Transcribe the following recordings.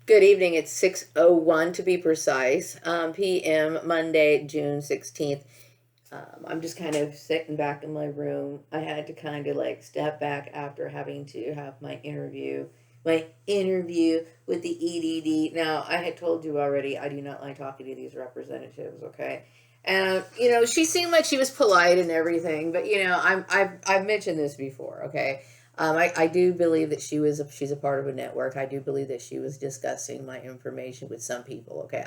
Good evening. It's 6:01 to be precise, p.m. Monday, June 16th. I'm just kind of sitting back in my room. I had to kind of like step back after having to have my interview with the EDD. Now, I had told you already, I do not like talking to these representatives, okay? And, she seemed like she was polite and everything, but, I've mentioned this before, okay? I do believe that she's a part of a network. I do believe that she was discussing my information with some people. Okay,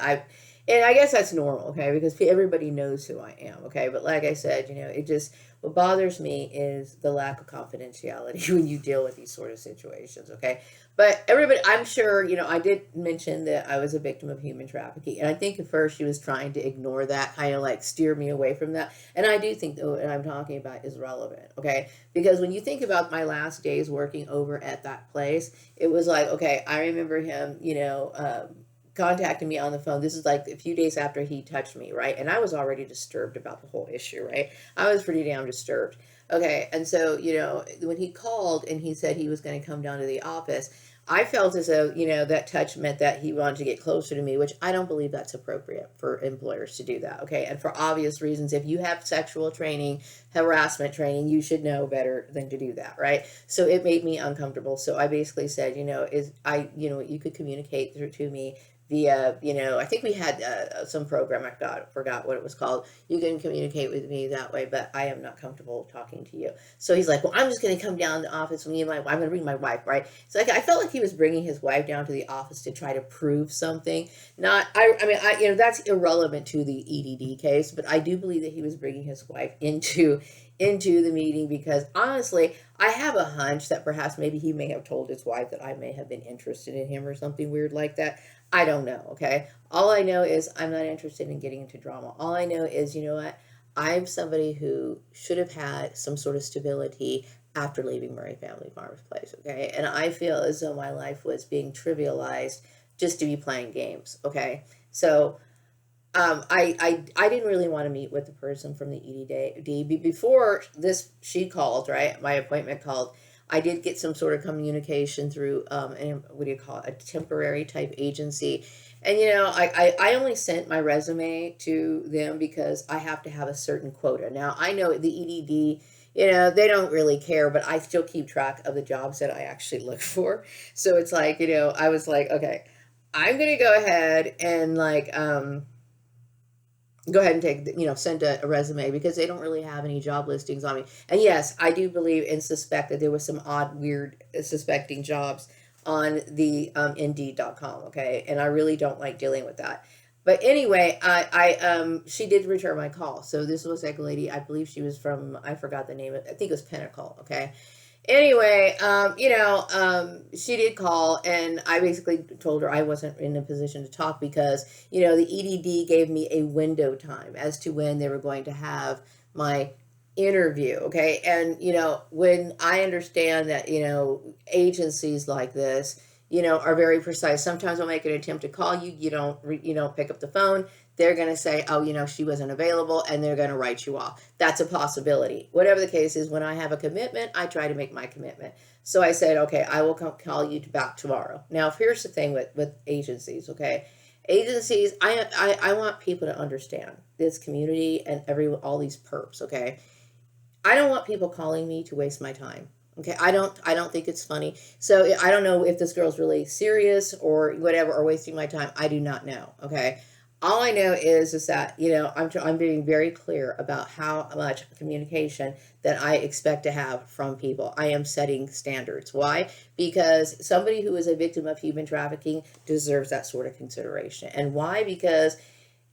and I guess that's normal. Okay, because everybody knows who I am. Okay, but like I said, it just what bothers me is the lack of confidentiality when you deal with these sort of situations. Okay, but everybody, I'm sure, I did mention that I was a victim of human trafficking, and I think at first she was trying to ignore that, kind of like steer me away from that. And I do think that what I'm talking about is relevant. Okay, because when you think about my last days working over at that place, it was like, okay, I remember him, contacting me on the phone. This is like a few days after he touched me, right? And I was already disturbed about the whole issue, right? I was pretty damn disturbed. Okay, and so, when he called and he said he was going to come down to the office, I felt as though, that touch meant that he wanted to get closer to me, which I don't believe that's appropriate for employers to do that. Okay. And for obvious reasons, if you have sexual training, harassment training, you should know better than to do that. Right. So it made me uncomfortable. So I basically said, you could communicate through to me via, I think we had some program. Forgot what it was called. You can communicate with me that way, but I am not comfortable talking to you. So he's like, well, I'm just going to come down to the office with me and I'm going to bring my wife, right? So like, I felt like he was bringing his wife down to the office to try to prove something. That's irrelevant to the EDD case, but I do believe that he was bringing his wife into the meeting because honestly, I have a hunch that perhaps maybe he may have told his wife that I may have been interested in him or something weird like that. I don't know, okay? All I know is I'm not interested in getting into drama. All I know is, you know what? I'm somebody who should have had some sort of stability after leaving Murray Family Farms Place, okay? And I feel as though my life was being trivialized just to be playing games, okay? So I didn't really want to meet with the person from the EDD. Before this, she called, right? My appointment called. I did get some sort of communication through, what do you call it, a temporary type agency. And, I only sent my resume to them because I have to have a certain quota. Now, I know the EDD, they don't really care, but I still keep track of the jobs that I actually look for. So it's like, I was like, okay, I'm going to go ahead and go ahead and send a resume because they don't really have any job listings on me. And yes, I do believe and suspect that there was some odd, weird, suspecting jobs on the Indeed.com. Okay, and I really don't like dealing with that. But anyway, she did return my call. So this was like a lady. I believe she was from. I forgot the name. I think it was Pinnacle. Okay, anyway, she did call, and I basically told her I wasn't in a position to talk because, the EDD gave me a window time as to when they were going to have my interview. Okay. And, when I understand that, agencies like this, are very precise. Sometimes I'll make an attempt to call you. You don't pick up the phone. They're going to say, oh, she wasn't available, and they're going to write you off. That's a possibility. Whatever the case is, when I have a commitment, I try to make my commitment. So I said, okay, I will call you back tomorrow. Now, here's the thing with agencies, okay? Agencies, I want people to understand this community and all these perps, okay? I don't want people calling me to waste my time. Okay, I don't think it's funny. So I don't know if this girl's really serious or whatever, or wasting my time. I do not know. Okay, all I know is that I'm being very clear about how much communication that I expect to have from people. I am setting standards. Why? Because somebody who is a victim of human trafficking deserves that sort of consideration. And why? Because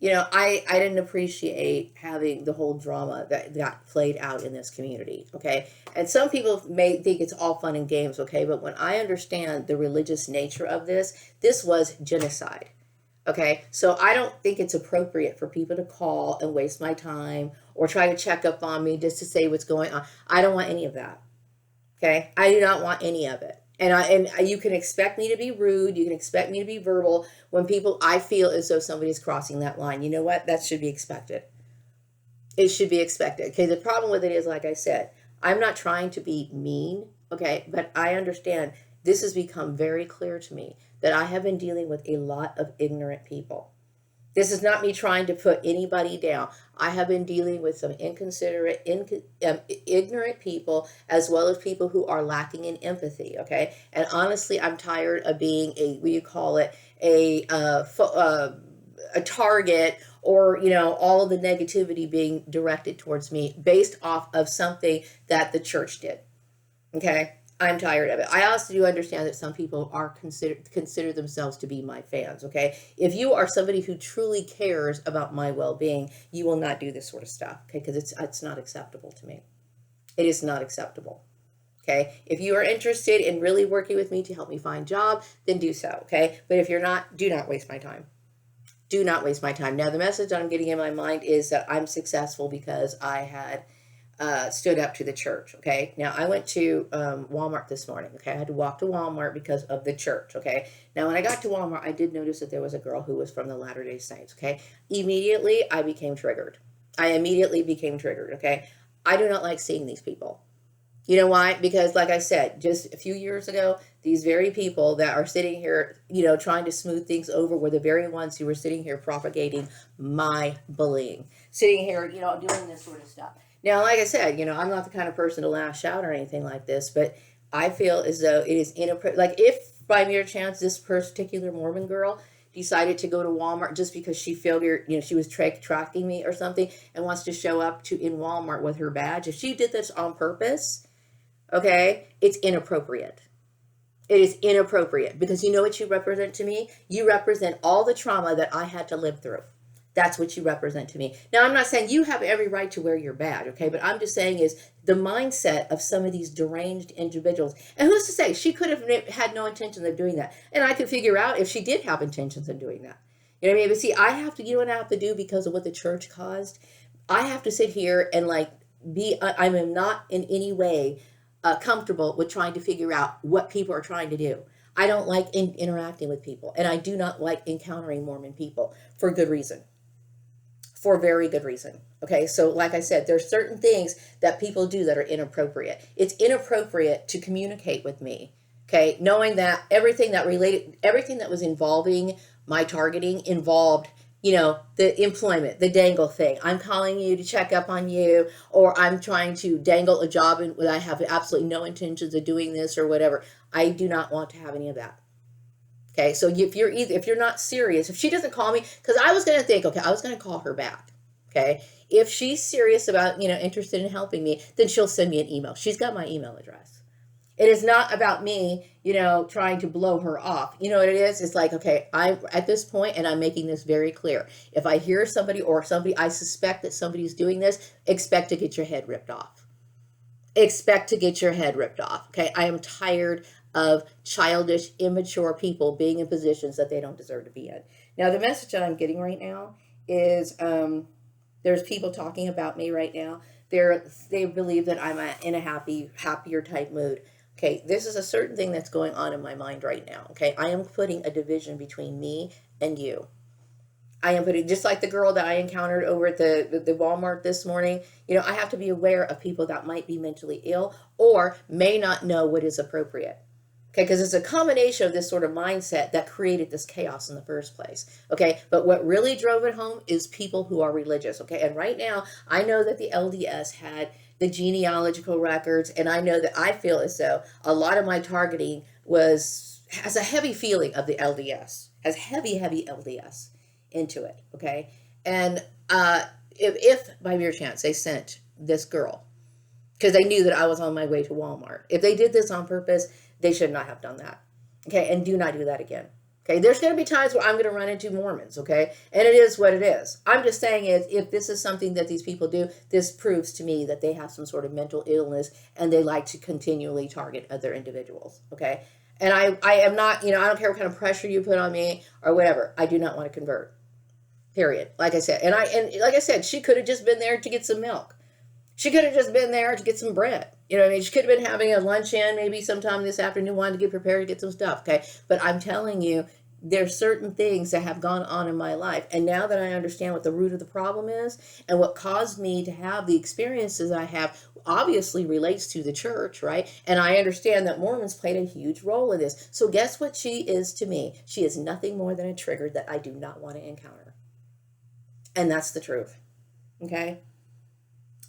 I didn't appreciate having the whole drama that got played out in this community, okay? And some people may think it's all fun and games, okay? But when I understand the religious nature of this was genocide, okay? So I don't think it's appropriate for people to call and waste my time or try to check up on me just to say what's going on. I don't want any of that, okay? I do not want any of it. And you can expect me to be rude. You can expect me to be verbal when I feel as though somebody is crossing that line. You know what? That should be expected. It should be expected. Okay. The problem with it is, like I said, I'm not trying to be mean. Okay. But I understand this has become very clear to me that I have been dealing with a lot of ignorant people. This is not me trying to put anybody down. I have been dealing with some inconsiderate, ignorant people, as well as people who are lacking in empathy, okay? And honestly, I'm tired of being what do you call it, a target, or, all of the negativity being directed towards me based off of something that the church did, okay? I'm tired of it. I also do understand that some people are consider themselves to be my fans, okay? If you are somebody who truly cares about my well-being, you will not do this sort of stuff, okay? Because it's not acceptable to me. It is not acceptable, okay? If you are interested in really working with me to help me find a job, then do so, okay? But if you're not, do not waste my time. Do not waste my time. Now, the message that I'm getting in my mind is that I'm successful because I had stood up to the church, okay? Now, I went to Walmart this morning, okay? I had to walk to Walmart because of the church, okay? Now, when I got to Walmart, I did notice that there was a girl who was from the Latter-day Saints, okay? Immediately, I became triggered. Okay? I do not like seeing these people. You know why? Because, like I said, just a few years ago, these very people that are sitting here, trying to smooth things over were the very ones who were sitting here propagating my bullying. Sitting here, doing this sort of stuff. Now, like I said, I'm not the kind of person to lash out or anything like this, but I feel as though it is inappropriate. Like, if by mere chance this particular Mormon girl decided to go to Walmart just because she figured, she was tracking me or something and wants to show up in Walmart with her badge, if she did this on purpose, okay, it's inappropriate. It is inappropriate because you know what you represent to me? You represent all the trauma that I had to live through. That's what you represent to me. Now, I'm not saying you have every right to wear your badge, okay? But I'm just saying is the mindset of some of these deranged individuals. And who's to say she could have had no intention of doing that? And I could figure out if she did have intentions of doing that. You know what I mean? But see, I have to, what I have to do because of what the church caused? I have to sit here and I am not in any way comfortable with trying to figure out what people are trying to do. I don't like interacting with people, and I do not like encountering Mormon people for good reason. For very good reason. Okay, so like I said, there's certain things that people do that are inappropriate. It's inappropriate to communicate with me, okay, knowing that everything that was involving my targeting involved, the employment, the dangle thing. I'm calling you to check up on you, or I'm trying to dangle a job and I have absolutely no intentions of doing this or whatever. I do not want to have any of that. Okay, so if you're not serious, if she doesn't call me, because I was going to think, okay, I was going to call her back. Okay, if she's serious about, interested in helping me, then she'll send me an email. She's got my email address. It is not about me, trying to blow her off. You know what it is? It's like, okay, I'm at this point, and I'm making this very clear. If I hear somebody I suspect that somebody's doing this, expect to get your head ripped off. Expect to get your head ripped off. Okay, I am tired of childish, immature people being in positions that they don't deserve to be in. Now, the message that I'm getting right now is there's people talking about me right now. They believe that I'm in a happier type mood. Okay, this is a certain thing that's going on in my mind right now. Okay, I am putting a division between me and you. I am putting, just like the girl that I encountered over at the Walmart this morning, I have to be aware of people that might be mentally ill or may not know what is appropriate. Okay, because it's a combination of this sort of mindset that created this chaos in the first place. Okay, but what really drove it home is people who are religious. Okay, and right now, I know that the LDS had the genealogical records, and I know that I feel as though a lot of my targeting has a heavy feeling of the LDS, has heavy LDS into it. Okay, and if by mere chance they sent this girl, because they knew that I was on my way to Walmart, if they did this on purpose, they should not have done that. Okay, and do not do that again. Okay, there's going to be times where I'm going to run into Mormons, okay? And it is what it is. I'm just saying if this is something that these people do, this proves to me that they have some sort of mental illness and they like to continually target other individuals, okay? And I am not, I don't care what kind of pressure you put on me or whatever. I do not want to convert, period. Like I said, and like I said, she could have just been there to get some milk. She could have just been there to get some bread. You know what I mean? She could have been having a luncheon maybe sometime this afternoon, wanted to get prepared to get some stuff, okay? But I'm telling you, there's certain things that have gone on in my life. And now that I understand what the root of the problem is and what caused me to have the experiences I have, obviously relates to the church, right? And I understand that Mormons played a huge role in this. So guess what she is to me? She is nothing more than a trigger that I do not want to encounter. And that's the truth. Okay?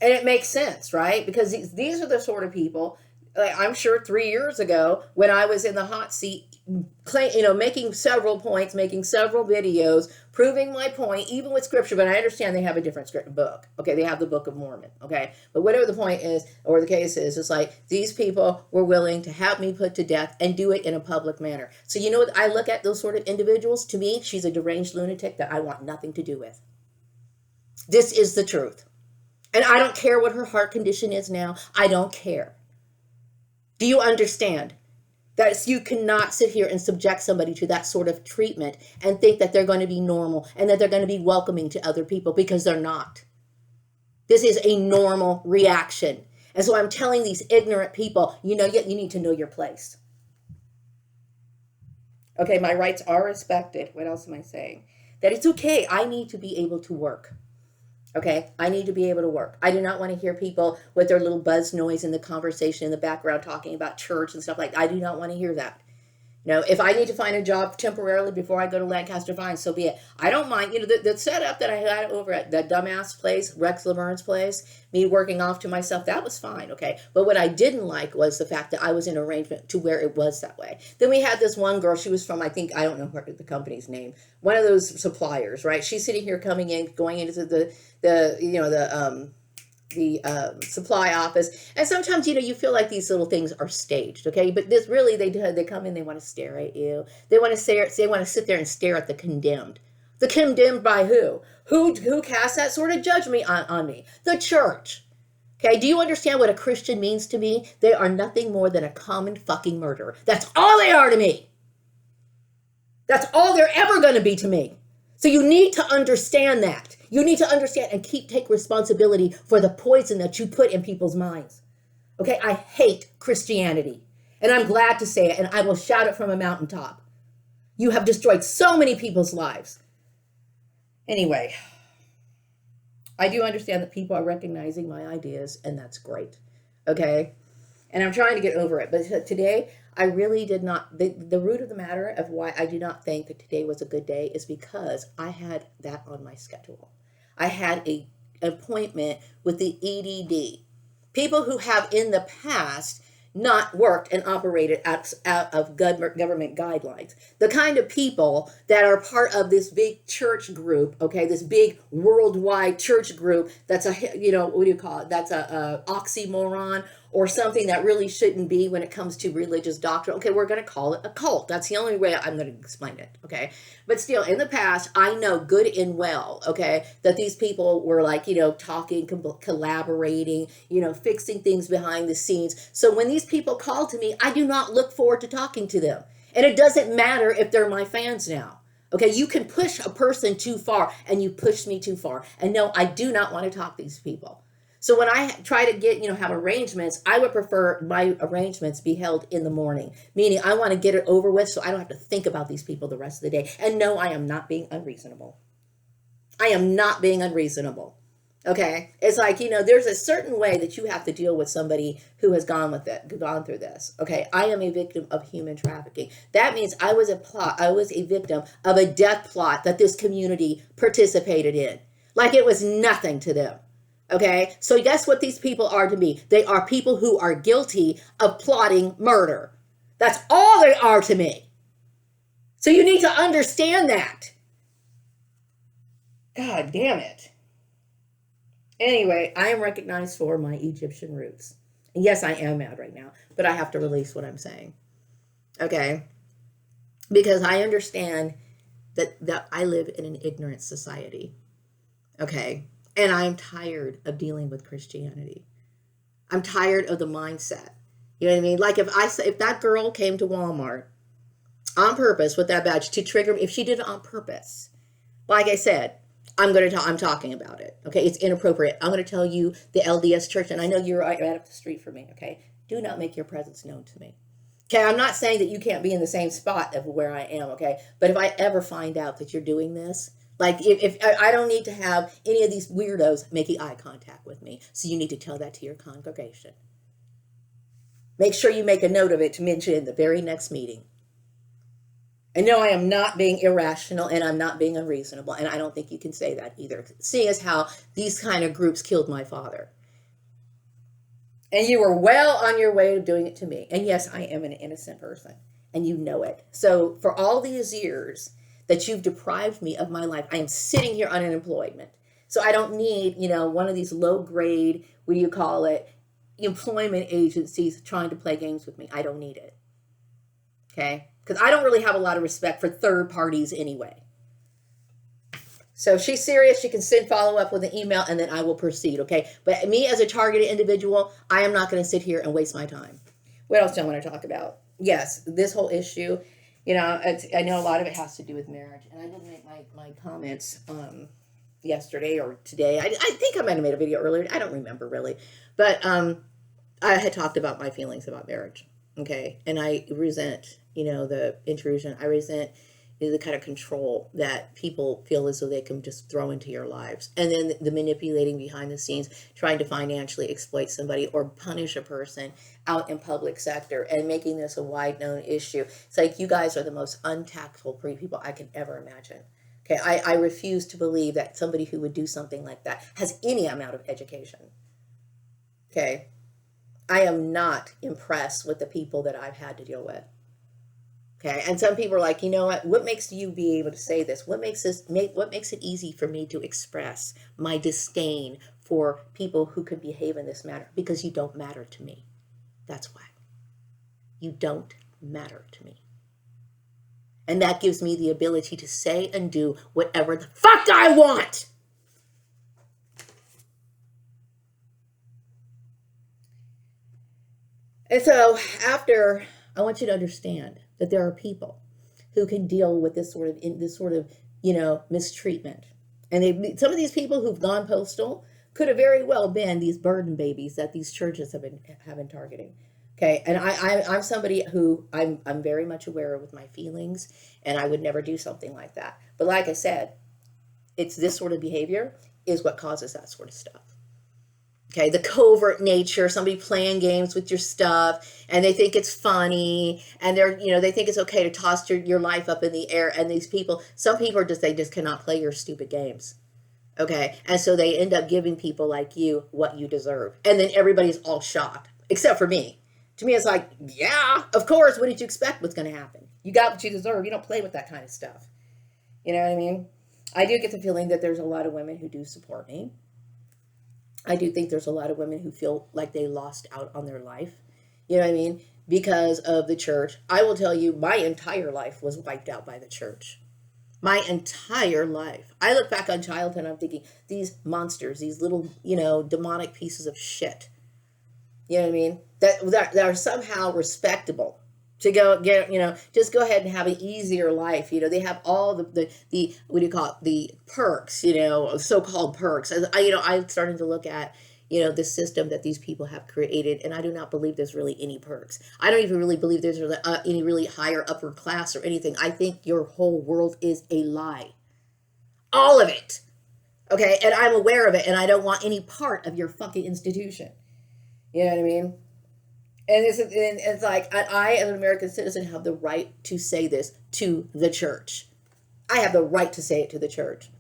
And it makes sense, right? Because these are the sort of people, like I'm sure 3 years ago when I was in the hot seat, making several points, making several videos, proving my point, even with scripture, but I understand they have a different book. Okay, they have the Book of Mormon. Okay, but whatever the point is, or the case is, it's like these people were willing to have me put to death and do it in a public manner. So you know what I look at those sort of individuals? To me, she's a deranged lunatic that I want nothing to do with. This is the truth. And I don't care what her heart condition is now. I don't care. Do you understand? That you cannot sit here and subject somebody to that sort of treatment and think that they're going to be normal and that they're going to be welcoming to other people, because they're not. This is a normal reaction. And so I'm telling these ignorant people, you need to know your place. Okay, my rights are respected. What else am I saying? That it's okay. I need to be able to work. Okay, I need to be able to work. I do not want to hear people with their little buzz noise in the conversation in the background talking about church and stuff like that. I do not want to hear that. If I need to find a job temporarily before I go to Lancaster, fine, so be it. I don't mind. The setup that I had over at that dumbass place, Rex Laverne's place, me working off to myself, that was fine, okay? But what I didn't like was the fact that I was in arrangement to where it was that way. Then we had this one girl, she was from, I don't know the company's name, one of those suppliers, right? She's sitting here going into the supply office, and sometimes you feel like these little things are staged, okay? But this really, they come in, they want to stare at you, they want to sit there and stare at the condemned. The condemned by who casts that sort of judgment on me? The church. Okay, do you understand what a Christian means to me? They are nothing more than a common fucking murderer. That's all they are to me. That's all they're ever going to be to me. So you need to understand that. You need to understand and take responsibility for the poison that you put in people's minds. Okay, I hate Christianity. And I'm glad to say it, and I will shout it from a mountaintop. You have destroyed so many people's lives. Anyway, I do understand that people are recognizing my ideas, and that's great. Okay? And I'm trying to get over it. But today, I really did not. The root of the matter of why I do not think that today was a good day is because I had that on my schedule. I had an appointment with the EDD. People who have in the past not worked and operated out of government guidelines. The kind of people that are part of this big church group, okay, this big worldwide church group that's what do you call it? That's a oxymoron, or something that really shouldn't be when it comes to religious doctrine. Okay, we're going to call it a cult. That's the only way I'm going to explain it, okay? But still, in the past, I know good and well, okay, that these people were talking, collaborating, fixing things behind the scenes. So when these people call to me, I do not look forward to talking to them. And it doesn't matter if they're my fans now. Okay, you can push a person too far, and you pushed me too far. And no, I do not want to talk to these people. So when I try to get, have arrangements, I would prefer my arrangements be held in the morning, meaning I want to get it over with so I don't have to think about these people the rest of the day. And no, I am not being unreasonable. I am not being unreasonable. Okay? It's like, there's a certain way that you have to deal with somebody who has gone through this. Okay? I am a victim of human trafficking. That means I was a victim of a death plot that this community participated in. Like it was nothing to them. Okay, so guess what these people are to me? They are people who are guilty of plotting murder. That's all they are to me. So you need to understand that. God damn it. Anyway, I am recognized for my Egyptian roots. And yes, I am mad right now, but I have to release what I'm saying. Okay? Because I understand that I live in an ignorant society. Okay? And I'm tired of dealing with Christianity. I'm tired of the mindset. You know what I mean? Like if that girl came to Walmart on purpose with that badge to trigger me, if she did it on purpose, like I said, I'm talking about it. Okay, it's inappropriate. I'm going to tell you the LDS church, and I know you're right up the street from me. Okay, do not make your presence known to me. Okay, I'm not saying that you can't be in the same spot of where I am, okay? But if I ever find out that you're doing this, like if I don't need to have any of these weirdos making eye contact with me, so you need to tell that to your congregation. Make sure you make a note of it to mention in the very next meeting. And no, I am not being irrational and I'm not being unreasonable. And I don't think you can say that either, seeing as how these kind of groups killed my father. And you were well on your way to doing it to me. And yes, I am an innocent person. And you know it. So for all these years that you've deprived me of my life, I am sitting here on unemployment. So I don't need, one of these low grade, what do you call it, employment agencies trying to play games with me. I don't need it. Okay? Because I don't really have a lot of respect for third parties anyway. So if she's serious, she can send follow up with an email and then I will proceed, okay? But me as a targeted individual, I am not going to sit here and waste my time. What else do I want to talk about? Yes, this whole issue, I know a lot of it has to do with marriage. And I did make my comments yesterday or today. I think I might have made a video earlier. I don't remember really. But I had talked about my feelings about marriage, okay? And I resent, the intrusion. I resent the kind of control that people feel as though they can just throw into your lives. And then the manipulating behind the scenes, trying to financially exploit somebody or punish a person out in public sector and making this a wide known issue. It's like you guys are the most untactful people I can ever imagine. Okay, I refuse to believe that somebody who would do something like that has any amount of education. Okay, I am not impressed with the people that I've had to deal with. Okay, and some people are like, you know what makes you be able to say this? What makes it easy for me to express my disdain for people who could behave in this manner? Because you don't matter to me. That's why. You don't matter to me. And that gives me the ability to say and do whatever the fuck I want. And so I want you to understand that there are people who can deal with this sort of mistreatment. And some of these people who've gone postal could have very well been these burden babies that these churches have been targeting. Okay, and I'm somebody who I'm very much aware of with my feelings, and I would never do something like that. But like I said, it's this sort of behavior is what causes that sort of stuff. Okay, the covert nature, somebody playing games with your stuff, and they think it's funny, and they think it's okay to toss your life up in the air. And some people they just cannot play your stupid games. Okay, and so they end up giving people like you what you deserve, and then everybody's all shocked, except for me. To me, it's like, yeah, of course. What did you expect was going to happen? You got what you deserve. You don't play with that kind of stuff. You know what I mean? I do get the feeling that there's a lot of women who do support me. I do think there's a lot of women who feel like they lost out on their life. You know what I mean? Because of the church. I will tell you, my entire life was wiped out by the church. My entire life. I look back on childhood and I'm thinking, these monsters, these little, demonic pieces of shit. You know what I mean? That are somehow respectable. To go get, just go ahead and have an easier life. They have all the what do you call it? The perks, so-called perks. I'm starting to look at, the system that these people have created, and I do not believe there's really any perks. I don't even really believe there's any really higher upper class or anything. I think your whole world is a lie. All of it. Okay, and I'm aware of it, and I don't want any part of your fucking institution. You know what I mean? And it's like, I, as an American citizen, have the right to say this to the church. I have the right to say it to the church.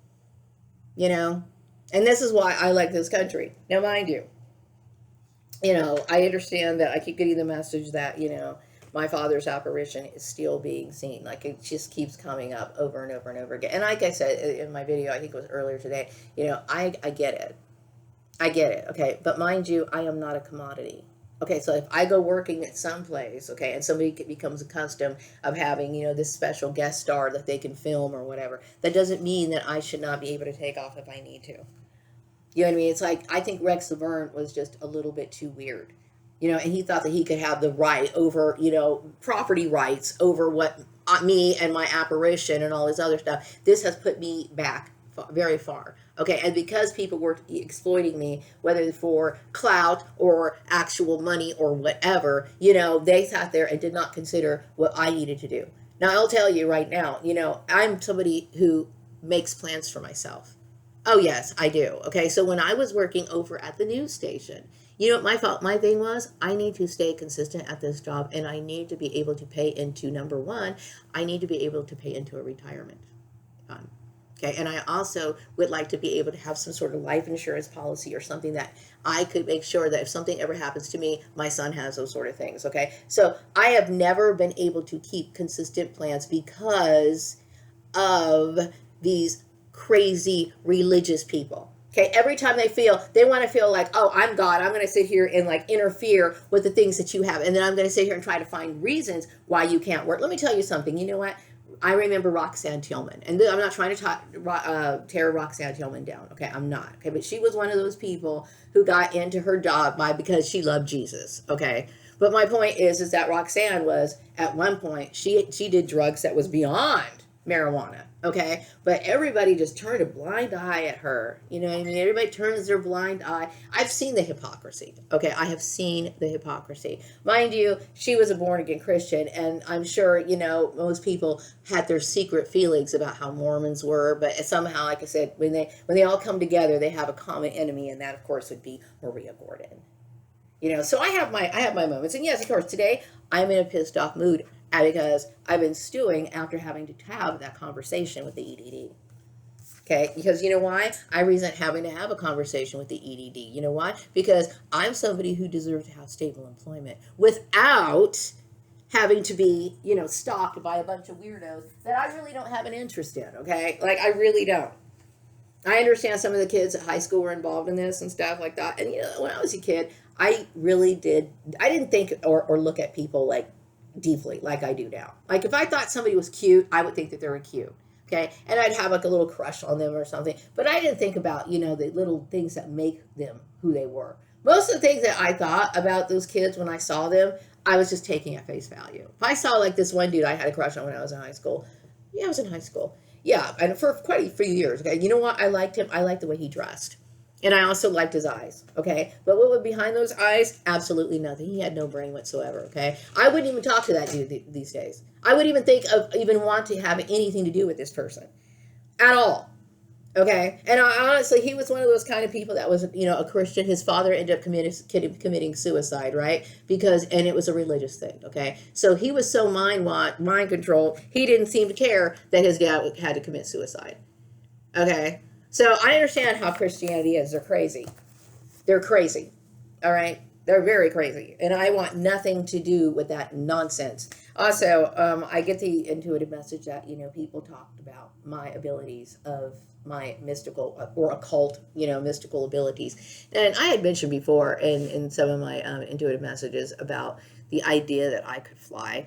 And this is why I like this country. Now, mind you, I understand that I keep getting the message that, my father's apparition is still being seen. Like, it just keeps coming up over and over and over again. And like I said in my video, I think it was earlier today, I get it. I get it, okay? But mind you, I am not a commodity. Okay, so if I go working at some place, okay, and somebody becomes accustomed of having, this special guest star that they can film or whatever, that doesn't mean that I should not be able to take off if I need to. You know what I mean? It's like, I think Rex Laverne was just a little bit too weird. And he thought that he could have the right over, property rights over what me and my apparition and all this other stuff. This has put me back very far. Okay, and because people were exploiting me, whether for clout or actual money or whatever, they sat there and did not consider what I needed to do. Now, I'll tell you right now, I'm somebody who makes plans for myself. Oh, yes, I do. Okay, so when I was working over at the news station, what my thing was? I need to stay consistent at this job, and I need to be able to pay into, number one, I need to be able to pay into a retirement fund. Okay, and I also would like to be able to have some sort of life insurance policy or something that I could make sure that if something ever happens to me, my son has those sort of things. Okay, so I have never been able to keep consistent plans because of these crazy religious people. Okay, every time they want to feel like, oh, I'm God, I'm going to sit here and like interfere with the things that you have. And then I'm going to sit here and try to find reasons why you can't work. Let me tell you something. You know what? I remember Roxanne Tillman, and I'm not trying to tear Roxanne Tillman down. Okay, I'm not. Okay, but she was one of those people who got into her job because she loved Jesus. Okay, but my point is that Roxanne was at one point she did drugs that was beyond marijuana. Okay, but everybody just turned a blind eye at her. You know what I mean? Everybody turns their blind eye. I've seen the hypocrisy. Okay, I have seen the hypocrisy. Mind you, she was a born again Christian, and I'm sure most people had their secret feelings about how Mormons were, but somehow, like I said, when they all come together, they have a common enemy, and that of course would be Maria Gordon. So I have my moments, and yes, of course, today I'm in a pissed off mood because I've been stewing after having to have that conversation with the EDD. Okay, because you know why? I resent having to have a conversation with the EDD. You know why? Because I'm somebody who deserves to have stable employment without having to be, stalked by a bunch of weirdos that I really don't have an interest in. Okay, like I really don't. I understand some of the kids at high school were involved in this and stuff like that. And when I was a kid, I didn't think or look at people like deeply like I do now. Like if I thought somebody was cute, I would think that they were cute. Okay, and I'd have like a little crush on them or something. But I didn't think about the little things that make them who they were. Most of the things that I thought about those kids when I saw them, I was just taking at face value. If I saw like this one dude I had a crush on when I was in high school, I was in high school. Yeah, and for quite a few years. Okay, you know what? I liked him. I liked the way he dressed. And I also liked his eyes, okay? But what was behind those eyes? Absolutely nothing. He had no brain whatsoever, okay? I wouldn't even talk to that dude these days. I wouldn't even think of even want to have anything to do with this person at all, okay? And honestly, he was one of those kind of people that was, a Christian. His father ended up committing suicide, right? And it was a religious thing, okay? So he was so mind controlled, he didn't seem to care that his dad had to commit suicide, okay? So I understand how Christianity is. They're crazy. They're crazy. All right? They're very crazy. And I want nothing to do with that nonsense. Also, I get the intuitive message that, people talked about my abilities of my mystical or occult, mystical abilities. And I had mentioned before in some of my intuitive messages about the idea that I could fly.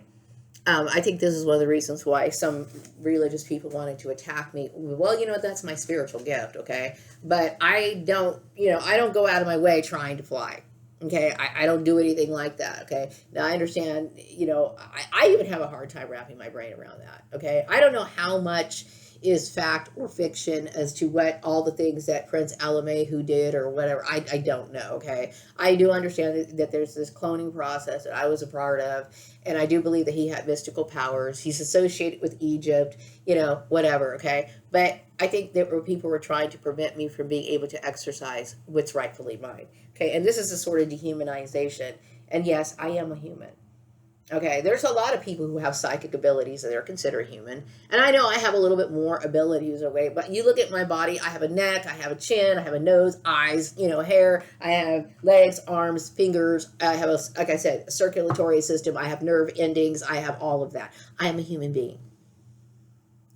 I think this is one of the reasons why some religious people wanted to attack me. Well, that's my spiritual gift, okay? But I don't go out of my way trying to fly, okay? I don't do anything like that, okay? Now, I understand, I even have a hard time wrapping my brain around that, okay? I don't know how much is fact or fiction as to what all the things that Prince Alamehu did or whatever. I don't know, okay? I do understand that there's this cloning process that I was a part of, and I do believe that he had mystical powers. He's associated with Egypt, whatever, okay? But I think that people were trying to prevent me from being able to exercise what's rightfully mine, okay? And this is a sort of dehumanization. And yes, I am a human. Okay, there's a lot of people who have psychic abilities that they're considered human. And I know I have a little bit more abilities, okay? But you look at my body, I have a neck, I have a chin, I have a nose, eyes, hair, I have legs, arms, fingers, I have, like I said, a circulatory system, I have nerve endings, I have all of that. I am a human being.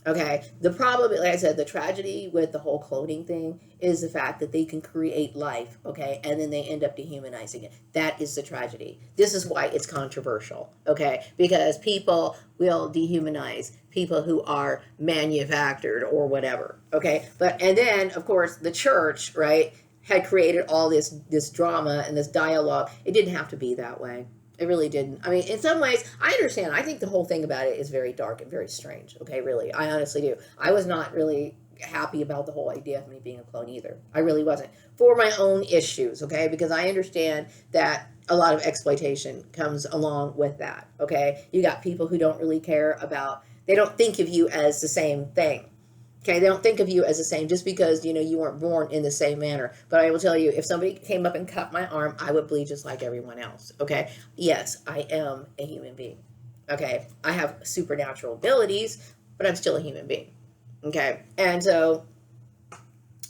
Okay, the problem, like I said, the tragedy with the whole cloning thing is the fact that they can create life, okay, and then they end up dehumanizing it. That is the tragedy. This is why it's controversial, okay, because people will dehumanize people who are manufactured or whatever, okay, and then, of course, the church, right, had created all this drama and this dialogue. It didn't have to be that way. It really didn't. I mean, in some ways, I understand. I think the whole thing about it is very dark and very strange. Okay, really. I honestly do. I was not really happy about the whole idea of me being a clone either. I really wasn't, for my own issues, okay? Because I understand that a lot of exploitation comes along with that, okay? You got people who don't really care about, they don't think of you as the same thing. Okay, they don't think of you as the same just because, you know, you weren't born in the same manner. But I will tell you, if somebody came up and cut my arm, I would bleed just like everyone else. Okay, yes, I am a human being. Okay, I have supernatural abilities, but I'm still a human being. Okay, and so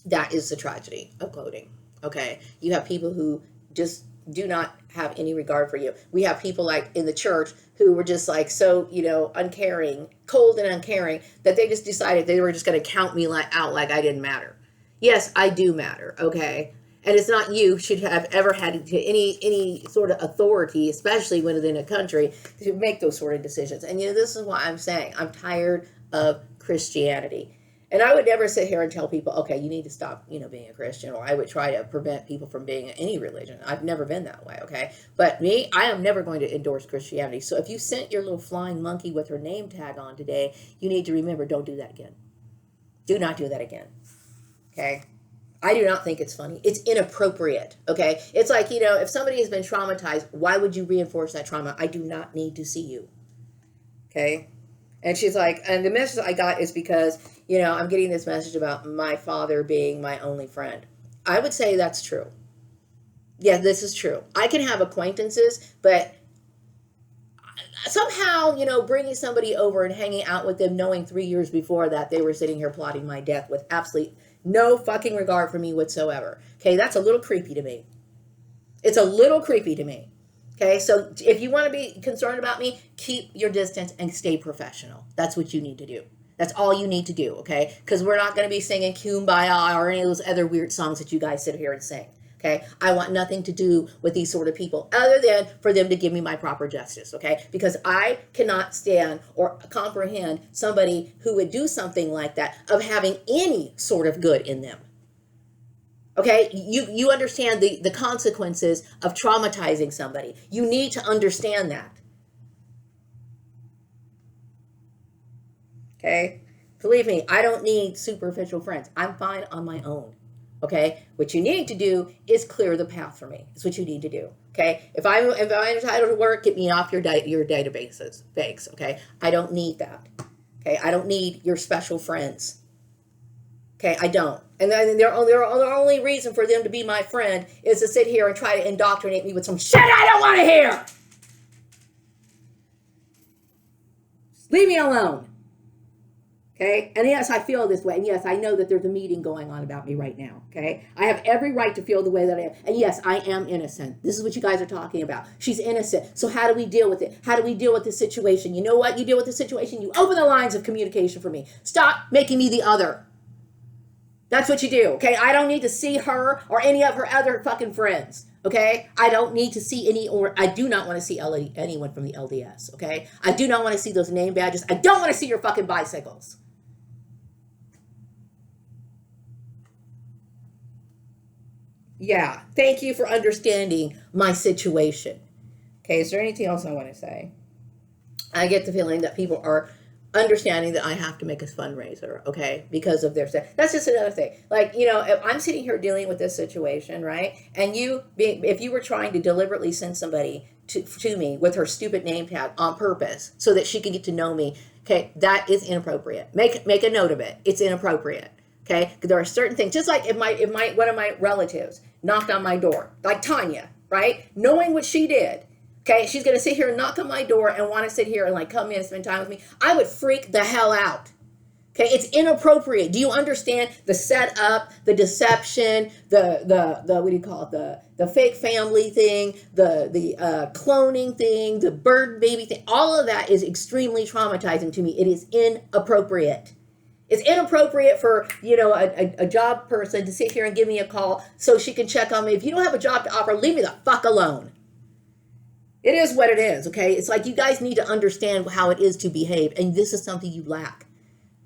that is the tragedy of cloning. Okay, you have people who just do not have any regard for you. We have people like in the church who were just like so, you know, uncaring, cold and uncaring, that they just decided they were just going to count me out like I didn't matter. Yes, I do matter, okay? And it's not you should have ever had any sort of authority, especially when within a country, to make those sort of decisions. And you know, this is what I'm saying. I'm tired of Christianity. And I would never sit here and tell people, okay, you need to stop, you know, being a Christian, or I would try to prevent people from being any religion. I've never been that way, okay? But me, I am never going to endorse Christianity. So if you sent your little flying monkey with her name tag on today, you need to remember, don't do that again. Do not do that again, okay? I do not think it's funny. It's inappropriate, okay? It's like, you know, if somebody has been traumatized, why would you reinforce that trauma? I do not need to see you, okay? And she's like, and the message I got is because, you know, I'm getting this message about my father being my only friend. I would say that's true. Yeah, this is true. I can have acquaintances, but somehow, you know, bringing somebody over and hanging out with them, knowing 3 years before that they were sitting here plotting my death with absolutely no fucking regard for me whatsoever. Okay, that's a little creepy to me. It's a little creepy to me. Okay, so if you want to be concerned about me, keep your distance and stay professional. That's what you need to do. That's all you need to do, okay? Because we're not going to be singing Kumbaya or any of those other weird songs that you guys sit here and sing, okay? I want nothing to do with these sort of people other than for them to give me my proper justice, okay? Because I cannot stand or comprehend somebody who would do something like that of having any sort of good in them. Okay, you understand the consequences of traumatizing somebody. You need to understand that. Okay, believe me, I don't need superficial friends. I'm fine on my own. Okay, what you need to do is clear the path for me. That's what you need to do. Okay, if I'm entitled to work, get me off your databases, thanks. Okay, I don't need that. Okay, I don't need your special friends. Okay, I don't. And then their only reason for them to be my friend is to sit here and try to indoctrinate me with some shit I don't want to hear. Leave me alone. Okay? And yes, I feel this way. And yes, I know that there's a meeting going on about me right now. Okay? I have every right to feel the way that I am. And yes, I am innocent. This is what you guys are talking about. She's innocent. So how do we deal with it? How do we deal with this situation? You know what? You deal with the situation. You open the lines of communication for me. Stop making me the other. That's what you do, okay? I don't need to see her or any of her other fucking friends, okay? I don't need to see I do not want to see anyone from the LDS, okay? I do not want to see those name badges. I don't want to see your fucking bicycles. Yeah, thank you for understanding my situation. Okay, is there anything else I want to say? I get the feeling that people are understanding that I have to make a fundraiser, okay, because of their stuff. That's just another thing. Like, you know, if I'm sitting here dealing with this situation, right, and if you were trying to deliberately send somebody to me with her stupid name tag on purpose so that she can get to know me, okay, that is inappropriate. Make a note of it. It's inappropriate, okay? There are certain things, just like if one of my relatives knocked on my door, like Tanya, right, knowing what she did. Okay, she's going to sit here and knock on my door and want to sit here and like come in and spend time with me. I would freak the hell out. Okay, it's inappropriate. Do you understand the setup, the deception, the what do you call it? The fake family thing, the cloning thing, the bird baby thing. All of that is extremely traumatizing to me. It is inappropriate. It's inappropriate for, you know, a job person to sit here and give me a call so she can check on me. If you don't have a job to offer, leave me the fuck alone. It is what it is, okay? It's like you guys need to understand how it is to behave, and this is something you lack.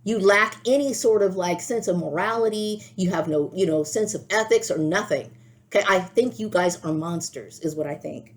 You lack any sort of like sense of morality. You have no, you know, sense of ethics or nothing. Okay, I think you guys are monsters, is what I think.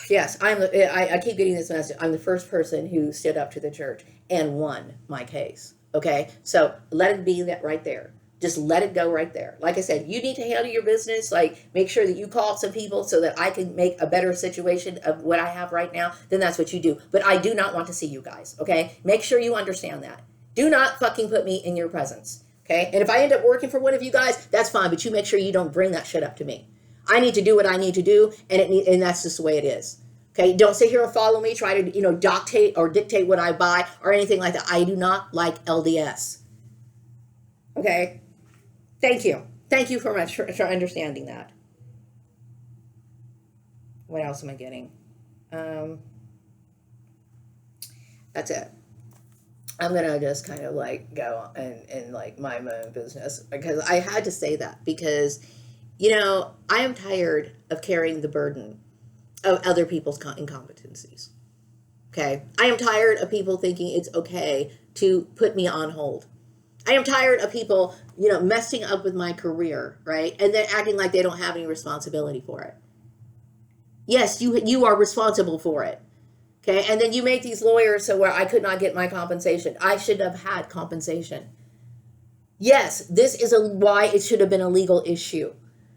Yes, I keep getting this message. I'm the first person who stood up to the church and won my case. Okay, so let it be that right there. Just let it go right there. Like I said, you need to handle your business. Like, make sure that you call some people so that I can make a better situation of what I have right now. Then that's what you do. But I do not want to see you guys. Okay, make sure you understand that. Do not fucking put me in your presence. Okay, and if I end up working for one of you guys, that's fine. But you make sure you don't bring that shit up to me. I need to do what I need to do, and that's just the way it is. Okay, don't sit here and follow me, try to, dictate what I buy or anything like that. I do not like LDS. Okay, thank you. Thank you for much for understanding that. What else am I getting? That's it. I'm gonna just kind of like go and like mind my own business, because I had to say that, because I am tired of carrying the burden of other people's incompetencies. Okay, I am tired of people thinking it's okay to put me on hold. I am tired of people, messing up with my career, right? And then acting like they don't have any responsibility for it. Yes, you are responsible for it. Okay, and then you make these lawyers so where I could not get my compensation. I should have had compensation. Yes, this is why it should have been a legal issue.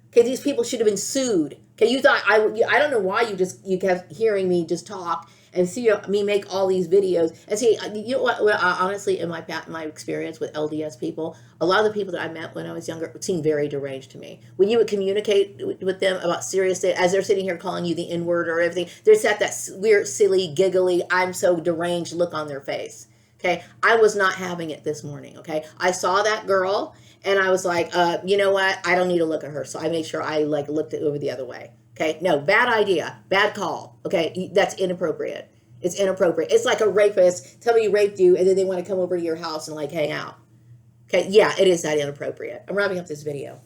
Okay, these people should have been sued. Okay, you thought I don't know why you kept hearing me just talk and see me make all these videos and see, honestly, in my experience with LDS people, a lot of the people that I met when I was younger seemed very deranged to me. When you would communicate with them about serious things, as they're sitting here calling you the N-word or everything, there's that weird, silly, giggly, I'm so deranged look on their face. Okay, I was not having it this morning. Okay, I saw that girl and I was like, you know what? I don't need to look at her. So I made sure I looked over the other way. Okay, no, bad idea, bad call. Okay, that's inappropriate. It's inappropriate. It's like a rapist tell me he raped you and then they want to come over to your house and hang out. Okay, yeah, it is that inappropriate. I'm wrapping up this video.